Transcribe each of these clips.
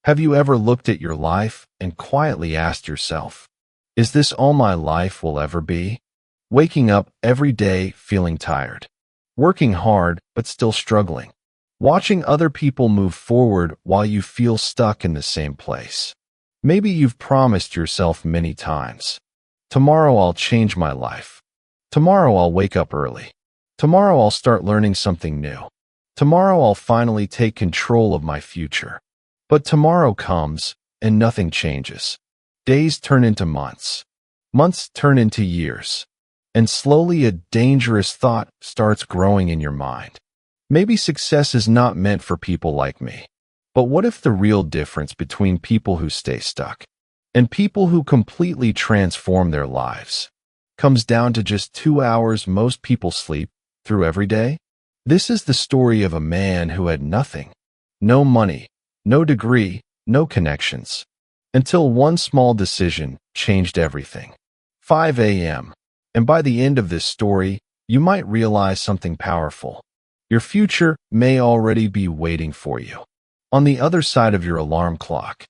Have you ever looked at your life and quietly asked yourself, is this all my life will ever be? Waking up every day feeling tired, working hard but still struggling, watching other people move forward while you feel stuck in the same place. Maybe you've promised yourself many times, tomorrow I'll change my life. Tomorrow I'll wake up early. Tomorrow I'll start learning something new. Tomorrow I'll finally take control of my future. But tomorrow comes and nothing changes. Days turn into months. Months turn into years. And slowly a dangerous thought starts growing in your mind. Maybe success is not meant for people like me. But what if the real difference between people who stay stuck and people who completely transform their lives comes down to just 2 hours most people sleep through every day? This is the story of a man who had nothing, no money, no degree, no connections, until one small decision changed everything. 5 a.m. And by the end of this story, you might realize something powerful. Your future may already be waiting for you on the other side of your alarm clock.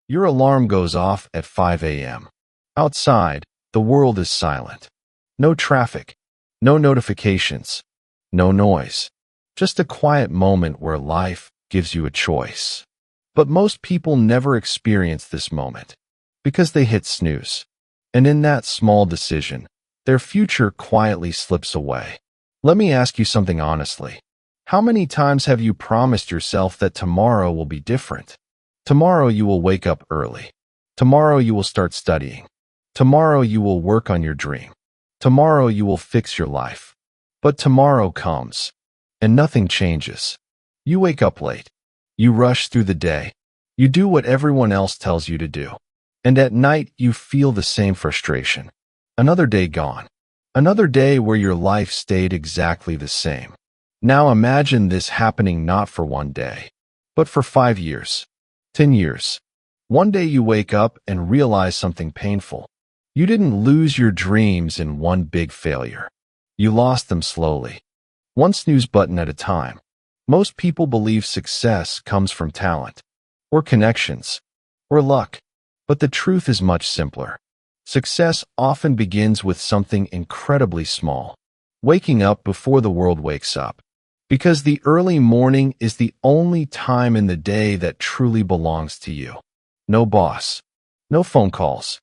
Your alarm goes off at 5 a.m. Outside, the world is silent. No traffic, no notifications, no noise. Just a quiet moment where life gives you a choice. But most people never experience this moment because they hit snooze. And in that small decision, their future quietly slips away. Let me ask you something honestly. How many times have you promised yourself that tomorrow will be different? Tomorrow you will wake up early. Tomorrow you will start studying. Tomorrow you will work on your dream. Tomorrow you will fix your life. But tomorrow comes, and nothing changes. You wake up late. You rush through the day. You do what everyone else tells you to do. And at night you feel the same frustration. Another day gone. Another day where your life stayed exactly the same. Now imagine this happening not for one day, but for 5 years. 10 years. One day you wake up and realize something painful. You didn't lose your dreams in one big failure. You lost them slowly, one snooze button at a time. Most people believe success comes from talent, or connections, or luck. But the truth is much simpler. Success often begins with something incredibly small. Waking up before the world wakes up. Because the early morning is the only time in the day that truly belongs to you. No boss, no phone calls,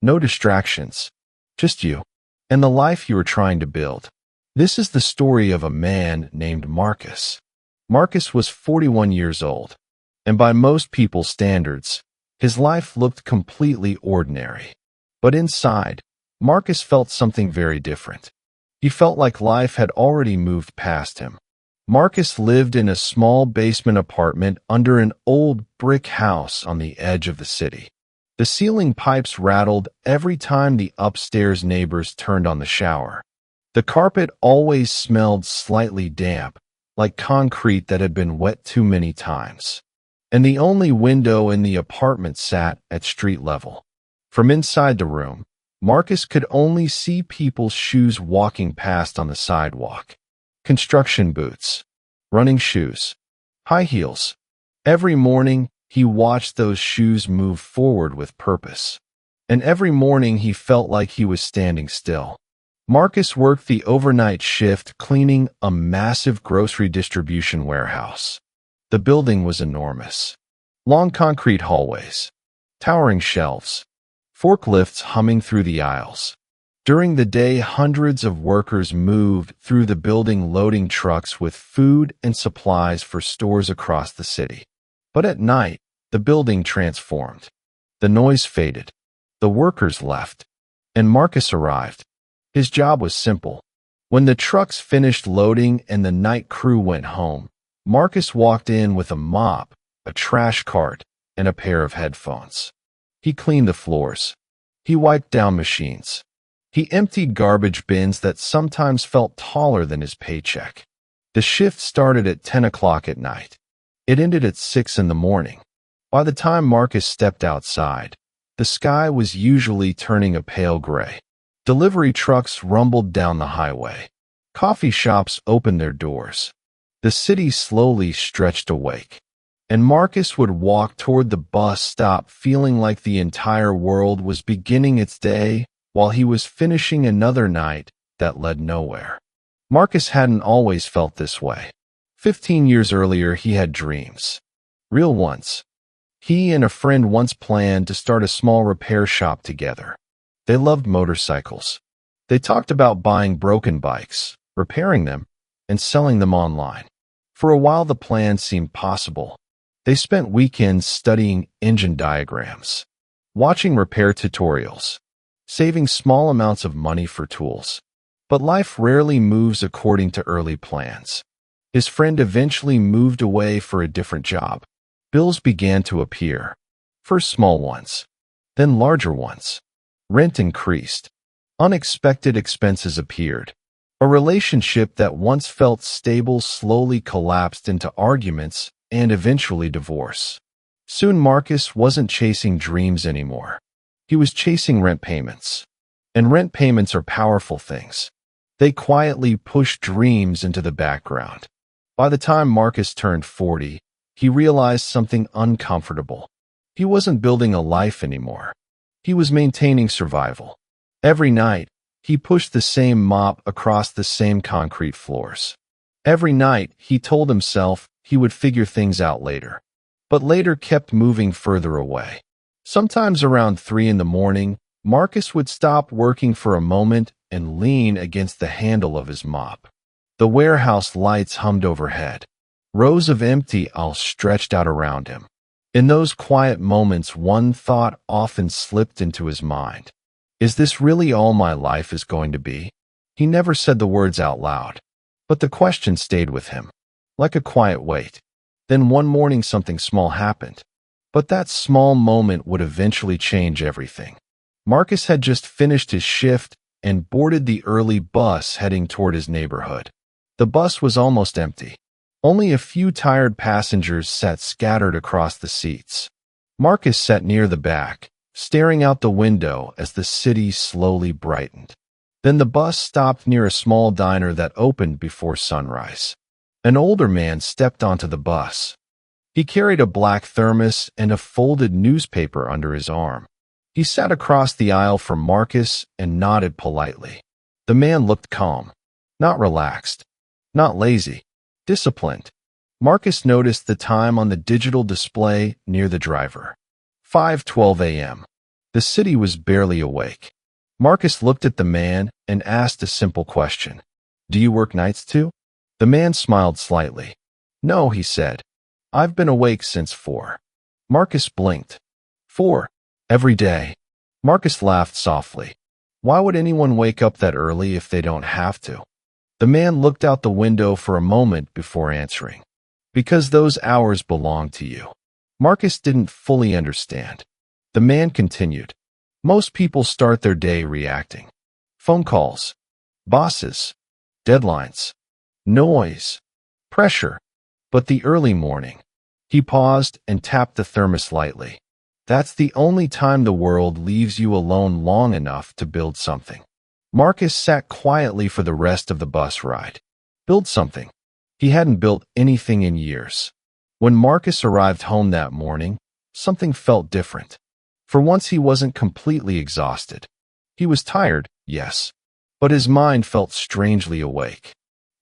no distractions, just you and the life you are trying to build. This is the story of a man named Marcus. Marcus was 41 years old, and by most people's standards, his life looked completely ordinary. But inside, Marcus felt something very different. He felt like life had already moved past him. Marcus lived in a small basement apartment under an old brick house on the edge of the city. The ceiling pipes rattled every time the upstairs neighbors turned on the shower. The carpet always smelled slightly damp, like concrete that had been wet too many times. And the only window in the apartment sat at street level. From inside the room, Marcus could only see people's shoes walking past on the sidewalk. Construction boots, running shoes, high heels. Every morning, he watched those shoes move forward with purpose. And every morning, he felt like he was standing still. Marcus worked the overnight shift cleaning a massive grocery distribution warehouse. The building was enormous. Long concrete hallways, towering shelves, forklifts humming through the aisles. During the day, hundreds of workers moved through the building loading trucks with food and supplies for stores across the city. But at night, the building transformed. The noise faded. The workers left. And Marcus arrived. His job was simple. When the trucks finished loading and the night crew went home, Marcus walked in with a mop, a trash cart, and a pair of headphones. He cleaned the floors. He wiped down machines. He emptied garbage bins that sometimes felt taller than his paycheck. The shift started at 10 o'clock at night. It ended at 6 in the morning. By the time Marcus stepped outside, the sky was usually turning a pale gray. Delivery trucks rumbled down the highway. Coffee shops opened their doors. The city slowly stretched awake. And Marcus would walk toward the bus stop feeling like the entire world was beginning its day while he was finishing another night that led nowhere. Marcus hadn't always felt this way. 15 years earlier, he had dreams. Real ones. He and a friend once planned to start a small repair shop together. They loved motorcycles. They talked about buying broken bikes, repairing them, and selling them online. For a while, the plan seemed possible. They spent weekends studying engine diagrams, watching repair tutorials, saving small amounts of money for tools. But life rarely moves according to early plans. His friend eventually moved away for a different job. Bills began to appear. First small ones, then larger ones. Rent increased. Unexpected expenses appeared. A relationship that once felt stable slowly collapsed into arguments and eventually divorce. Soon Marcus wasn't chasing dreams anymore. He was chasing rent payments. And rent payments are powerful things. They quietly push dreams into the background. By the time Marcus turned 40, he realized something uncomfortable. He wasn't building a life anymore. He was maintaining survival. Every night, he pushed the same mop across the same concrete floors. Every night, he told himself he would figure things out later. But later kept moving further away. Sometimes around 3 in the morning, Marcus would stop working for a moment and lean against the handle of his mop. The warehouse lights hummed overhead. Rows of empty aisles stretched out around him. In those quiet moments, one thought often slipped into his mind. Is this really all my life is going to be? He never said the words out loud, but the question stayed with him, like a quiet weight. Then one morning something small happened, but that small moment would eventually change everything. Marcus had just finished his shift and boarded the early bus heading toward his neighborhood. The bus was almost empty. Only a few tired passengers sat scattered across the seats. Marcus sat near the back, staring out the window as the city slowly brightened. Then the bus stopped near a small diner that opened before sunrise. An older man stepped onto the bus. He carried a black thermos and a folded newspaper under his arm. He sat across the aisle from Marcus and nodded politely. The man looked calm, not relaxed, not lazy, disciplined. Marcus noticed the time on the digital display near the driver. 5:12 a.m. The city was barely awake. Marcus looked at the man and asked a simple question. Do you work nights too? The man smiled slightly. No, he said. I've been awake since 4. Marcus blinked. 4. Every day. Marcus laughed softly. Why would anyone wake up that early if they don't have to? The man looked out the window for a moment before answering. Because those hours belong to you. Marcus didn't fully understand. The man continued. Most people start their day reacting. Phone calls, bosses, deadlines, noise, pressure. But the early morning. He paused and tapped the thermos lightly. That's the only time the world leaves you alone long enough to build something. Marcus sat quietly for the rest of the bus ride. Build something. He hadn't built anything in years. When Marcus arrived home that morning, something felt different. For once he wasn't completely exhausted. He was tired, yes, but his mind felt strangely awake.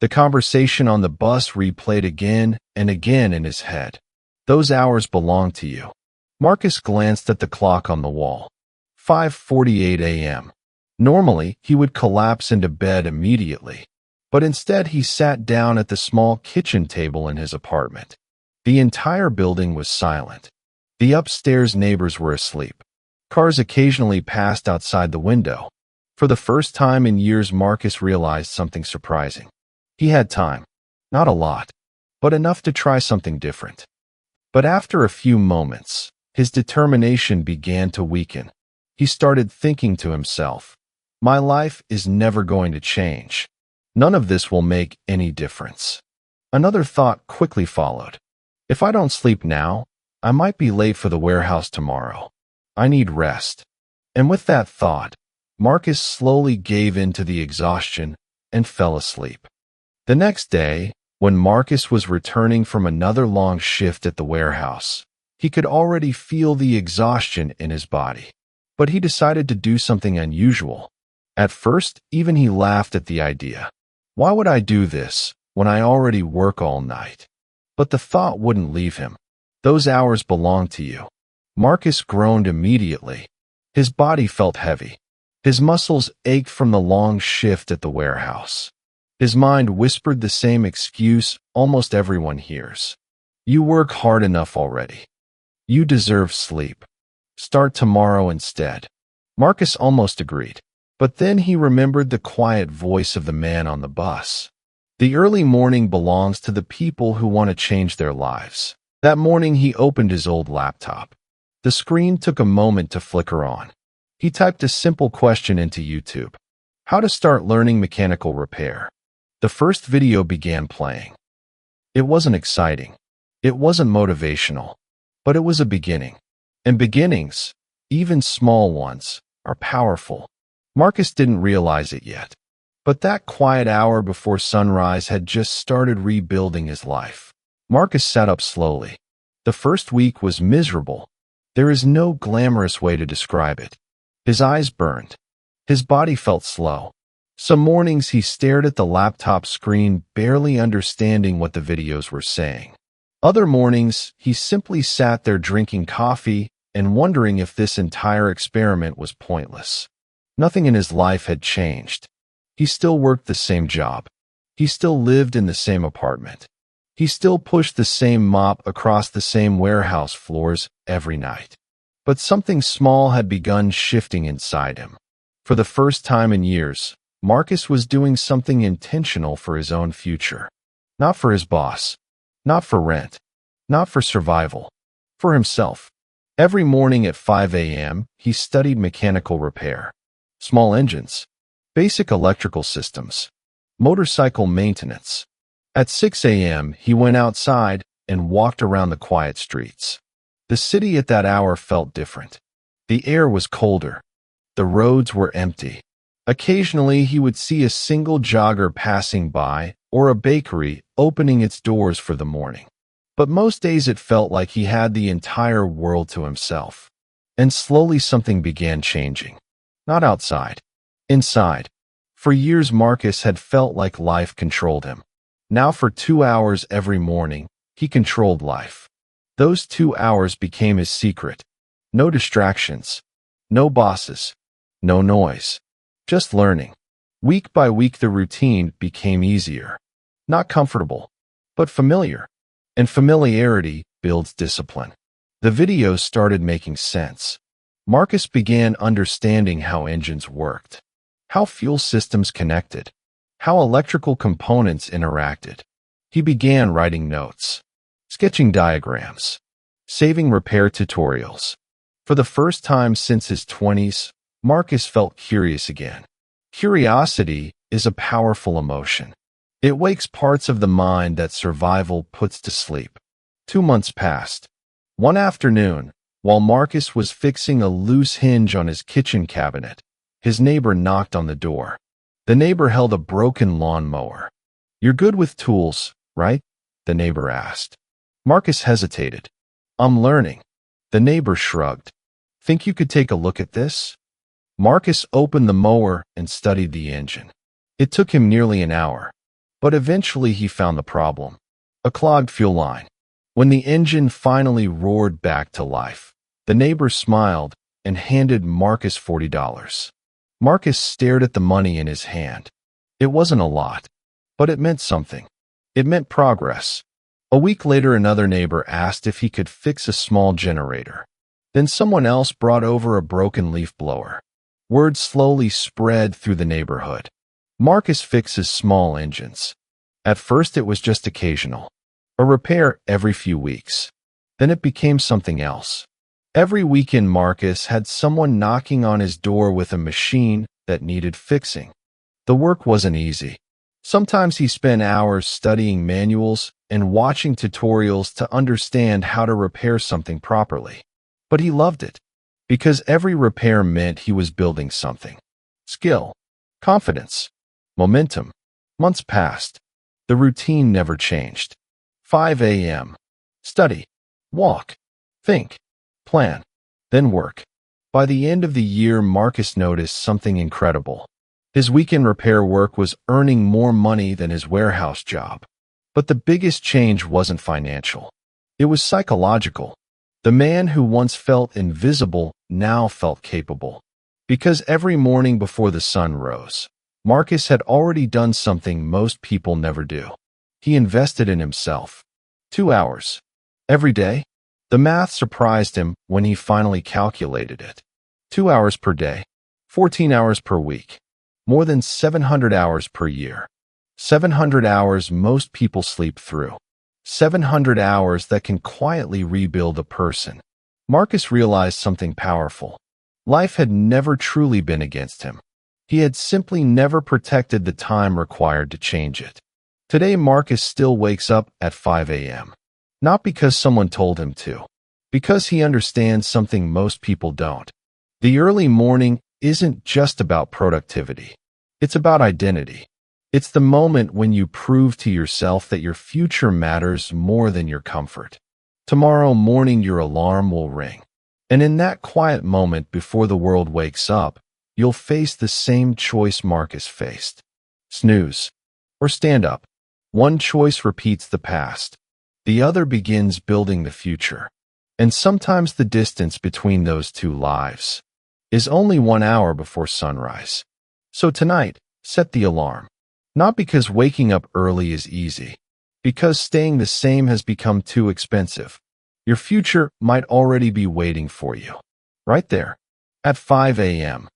The conversation on the bus replayed again and again in his head. Those hours belong to you. Marcus glanced at the clock on the wall. 5:48 a.m. Normally, he would collapse into bed immediately, but instead he sat down at the small kitchen table in his apartment. The entire building was silent. The upstairs neighbors were asleep. Cars occasionally passed outside the window. For the first time in years, Marcus realized something surprising. He had time. Not a lot, but enough to try something different. But after a few moments, his determination began to weaken. He started thinking to himself, my life is never going to change. None of this will make any difference. Another thought quickly followed. If I don't sleep now, I might be late for the warehouse tomorrow. I need rest. And with that thought, Marcus slowly gave in to the exhaustion and fell asleep. The next day, when Marcus was returning from another long shift at the warehouse, he could already feel the exhaustion in his body. But he decided to do something unusual. At first, even he laughed at the idea. Why would I do this when I already work all night? But the thought wouldn't leave him. Those hours belong to you. Marcus groaned immediately. His body felt heavy. His muscles ached from the long shift at the warehouse. His mind whispered the same excuse almost everyone hears. You work hard enough already. You deserve sleep. Start tomorrow instead. Marcus almost agreed. But then he remembered the quiet voice of the man on the bus. The early morning belongs to the people who want to change their lives. That morning he opened his old laptop. The screen took a moment to flicker on. He typed a simple question into YouTube. How to start learning mechanical repair. The first video began playing. It wasn't exciting. It wasn't motivational. But it was a beginning. And beginnings, even small ones, are powerful. Marcus didn't realize it yet. But that quiet hour before sunrise had just started rebuilding his life. Marcus sat up slowly. The first week was miserable. There is no glamorous way to describe it. His eyes burned. His body felt slow. Some mornings he stared at the laptop screen, barely understanding what the videos were saying. Other mornings, he simply sat there drinking coffee and wondering if this entire experiment was pointless. Nothing in his life had changed. He still worked the same job. He still lived in the same apartment. He still pushed the same mop across the same warehouse floors every night. But something small had begun shifting inside him. For the first time in years, Marcus was doing something intentional for his own future. Not for his boss. Not for rent. Not for survival. For himself. Every morning at 5 a.m., he studied mechanical repair. Small engines. Basic electrical systems. Motorcycle maintenance. At 6 a.m., he went outside and walked around the quiet streets. The city at that hour felt different. The air was colder. The roads were empty. Occasionally, he would see a single jogger passing by or a bakery opening its doors for the morning. But most days it felt like he had the entire world to himself. And slowly something began changing. Not outside. Inside. For years, Marcus had felt like life controlled him. Now for 2 hours every morning, he controlled life. Those 2 hours became his secret. No distractions. No bosses. No noise. Just learning. Week by week the routine became easier. Not comfortable, but familiar. And familiarity builds discipline. The videos started making sense. Marcus began understanding how engines worked, how fuel systems connected, how electrical components interacted. He began writing notes, sketching diagrams, saving repair tutorials. For the first time since his 20s, Marcus felt curious again. Curiosity is a powerful emotion. It wakes parts of the mind that survival puts to sleep. 2 months passed. One afternoon, while Marcus was fixing a loose hinge on his kitchen cabinet, his neighbor knocked on the door. The neighbor held a broken lawnmower. You're good with tools, right? The neighbor asked. Marcus hesitated. I'm learning. The neighbor shrugged. Think you could take a look at this? Marcus opened the mower and studied the engine. It took him nearly an hour. But eventually he found the problem. A clogged fuel line. When the engine finally roared back to life, the neighbor smiled and handed Marcus $40. Marcus stared at the money in his hand. It wasn't a lot, but it meant something. It meant progress. A week later, another neighbor asked if he could fix a small generator. Then someone else brought over a broken leaf blower. Word slowly spread through the neighborhood. Marcus fixes small engines. At first it was just occasional. A repair every few weeks. Then it became something else. Every weekend Marcus had someone knocking on his door with a machine that needed fixing. The work wasn't easy. Sometimes he spent hours studying manuals and watching tutorials to understand how to repair something properly. But he loved it. Because every repair meant he was building something. Skill. Confidence. Momentum. Months passed. The routine never changed. 5 a.m. Study, walk, think, plan, then work. By the end of the year, Marcus noticed something incredible. His weekend repair work was earning more money than his warehouse job. But the biggest change wasn't financial. It was psychological. The man who once felt invisible now felt capable. Because every morning before the sun rose, Marcus had already done something most people never do. He invested in himself. 2 hours. Every day? The math surprised him when he finally calculated it. 2 hours per day. 14 hours per week. More than 700 hours per year. 700 hours most people sleep through. 700 hours that can quietly rebuild a person. Marcus realized something powerful. Life had never truly been against him. He had simply never protected the time required to change it. Today, Marcus still wakes up at 5 a.m. Not because someone told him to, because he understands something most people don't. The early morning isn't just about productivity. It's about identity. It's the moment when you prove to yourself that your future matters more than your comfort. Tomorrow morning, your alarm will ring. And in that quiet moment before the world wakes up, you'll face the same choice Marcus faced. Snooze or stand up. One choice repeats the past. The other begins building the future. And sometimes the distance between those two lives is only 1 hour before sunrise. So tonight, set the alarm. Not because waking up early is easy, because staying the same has become too expensive. Your future might already be waiting for you. Right there, at 5 a.m.